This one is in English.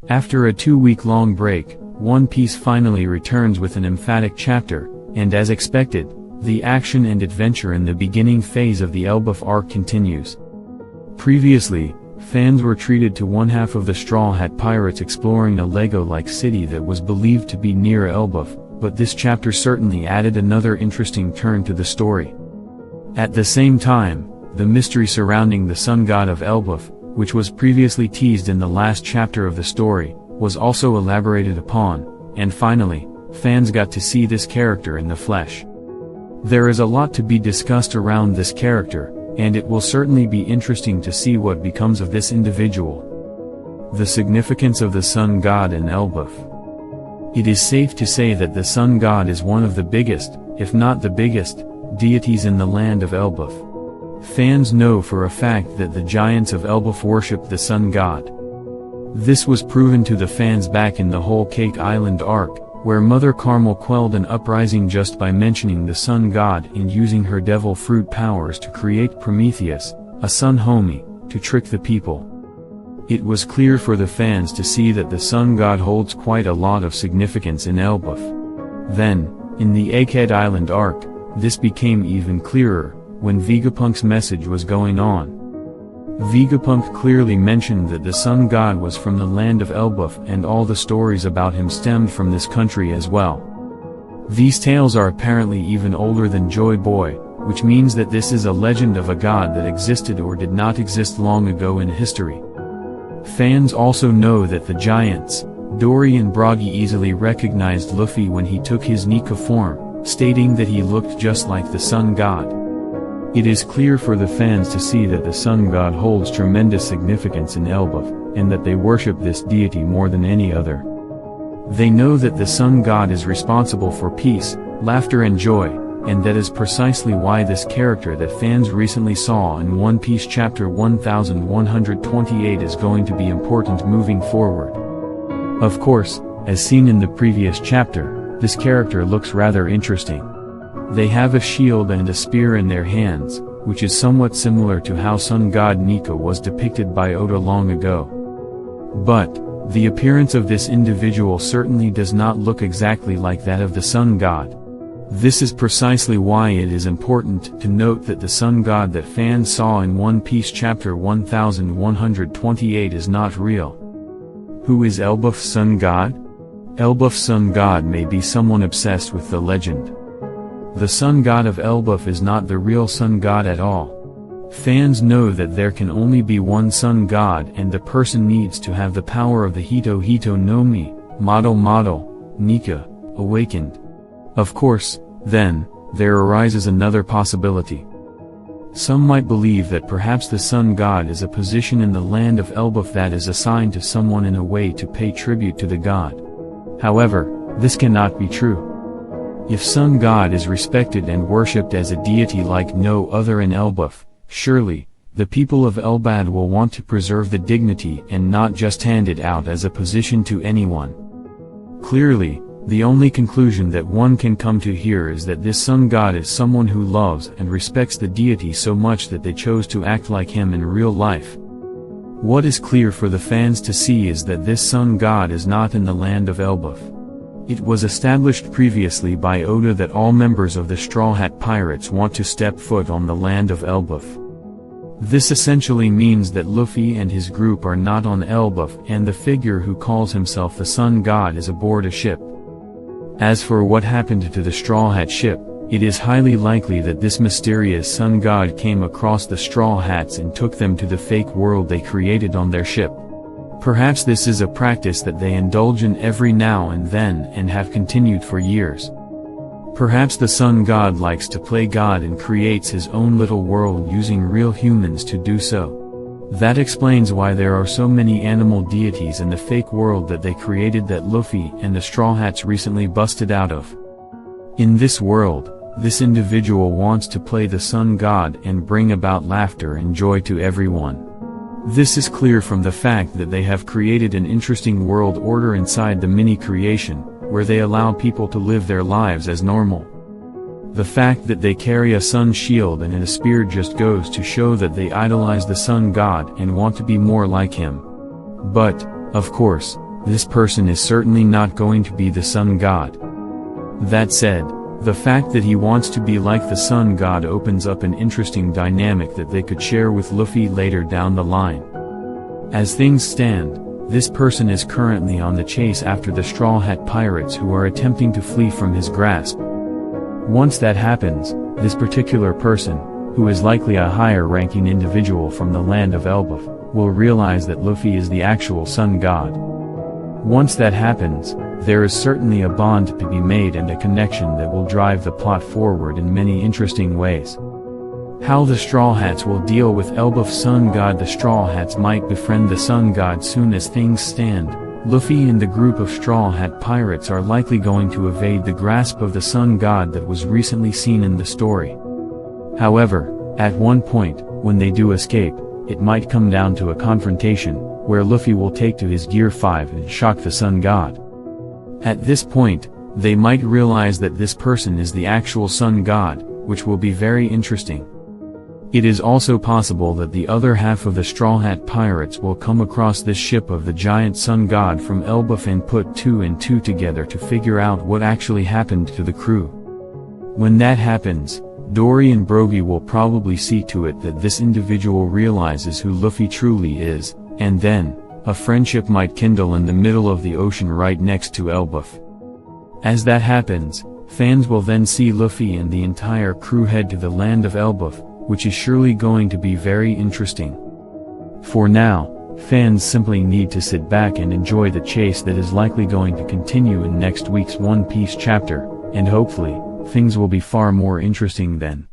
After a 2-week-long break, One Piece finally returns with an emphatic chapter, and as expected, the action and adventure in the beginning phase of the Elbaf arc continues. Previously, fans were treated to one half of the Straw Hat Pirates exploring a Lego-like city that was believed to be near Elbaf, but this chapter certainly added another interesting turn to the story. At the same time, the mystery surrounding the sun god of Elbaf, which was previously teased in the last chapter of the story, was also elaborated upon, and finally, fans got to see this character in the flesh. There is a lot to be discussed around this character, and it will certainly be interesting to see what becomes of this individual. The significance of the sun god in Elbaf. It is safe to say that the sun god is one of the biggest, if not the biggest, deities in the land of Elbaf. Fans know for a fact that the giants of Elbaf worship the sun god. This was proven to the fans back in the Whole Cake Island arc, where Mother Carmel quelled an uprising just by mentioning the sun god and using her devil fruit powers to create Prometheus, a sun homie, to trick the people. It was clear for the fans to see that the sun god holds quite a lot of significance in Elbaf. Then, in the Egghead Island arc, this became even clearer, when Vegapunk's message was going on. Vegapunk clearly mentioned that the sun god was from the land of Elbaf and all the stories about him stemmed from this country as well. These tales are apparently even older than Joy Boy, which means that this is a legend of a god that existed or did not exist long ago in history. Fans also know that the giants, Dory and Broggy, easily recognized Luffy when he took his Nika form, stating that he looked just like the sun god. It is clear for the fans to see that the sun god holds tremendous significance in Elbaf, and that they worship this deity more than any other. They know that the sun god is responsible for peace, laughter and joy, and that is precisely why this character that fans recently saw in One Piece chapter 1128 is going to be important moving forward. Of course, as seen in the previous chapter, this character looks rather interesting. They have a shield and a spear in their hands, which is somewhat similar to how sun god Nika was depicted by Oda long ago. But, the appearance of this individual certainly does not look exactly like that of the sun god. This is precisely why it is important to note that the sun god that fans saw in One Piece chapter 1128 is not real. Who is Elbaf's sun god? Elbaf's sun god may be someone obsessed with the legend. The sun god of Elbaf is not the real sun god at all. Fans know that there can only be one sun god and the person needs to have the power of the Hito Hito no Mi, Model, Nika, awakened. Of course, then, there arises another possibility. Some might believe that perhaps the sun god is a position in the land of Elbaf that is assigned to someone in a way to pay tribute to the god. However, this cannot be true. If sun god is respected and worshipped as a deity like no other in Elbaf, surely, the people of Elbad will want to preserve the dignity and not just hand it out as a position to anyone. Clearly, the only conclusion that one can come to here is that this sun god is someone who loves and respects the deity so much that they chose to act like him in real life. What is clear for the fans to see is that this sun god is not in the land of Elbaf. It was established previously by Oda that all members of the Straw Hat Pirates want to step foot on the land of Elbaf. This essentially means that Luffy and his group are not on Elbaf and the figure who calls himself the sun god is aboard a ship. As for what happened to the Straw Hat ship, it is highly likely that this mysterious sun god came across the Straw Hats and took them to the fake world they created on their ship. Perhaps this is a practice that they indulge in every now and then and have continued for years. Perhaps the sun god likes to play God and creates his own little world using real humans to do so. That explains why there are so many animal deities in the fake world that they created that Luffy and the Straw Hats recently busted out of. In this world, this individual wants to play the sun god and bring about laughter and joy to everyone. This is clear from the fact that they have created an interesting world order inside the mini-creation, where they allow people to live their lives as normal. The fact that they carry a sun shield and a spear just goes to show that they idolize the sun god and want to be more like him. But, of course, this person is certainly not going to be the Sun God. That said, the fact that he wants to be like the Sun God opens up an interesting dynamic that they could share with Luffy later down the line. As things stand, this person is currently on the chase after the Straw Hat Pirates who are attempting to flee from his grasp. Once that happens, this particular person, who is likely a higher-ranking individual from the land of Elbaf, will realize that Luffy is the actual Sun God. Once that happens, there is certainly a bond to be made and a connection that will drive the plot forward in many interesting ways. How the Straw Hats will deal with Elbaf's Sun God. The Straw Hats might befriend the Sun God soon. As things stand, Luffy and the group of Straw Hat Pirates are likely going to evade the grasp of the Sun God that was recently seen in the story. However, at one point, when they do escape, it might come down to a confrontation, where Luffy will take to his Gear 5 and shock the Sun God. At this point, they might realize that this person is the actual Sun God, which will be very interesting. It is also possible that the other half of the Straw Hat Pirates will come across this ship of the giant Sun God from Elbaf and put 2 and 2 together to figure out what actually happened to the crew. When that happens, Dory and Brogy will probably see to it that this individual realizes who Luffy truly is, and then, a friendship might kindle in the middle of the ocean right next to Elbaf. As that happens, fans will then see Luffy and the entire crew head to the land of Elbaf, which is surely going to be very interesting. For now, fans simply need to sit back and enjoy the chase that is likely going to continue in next week's One Piece chapter, and hopefully, things will be far more interesting then.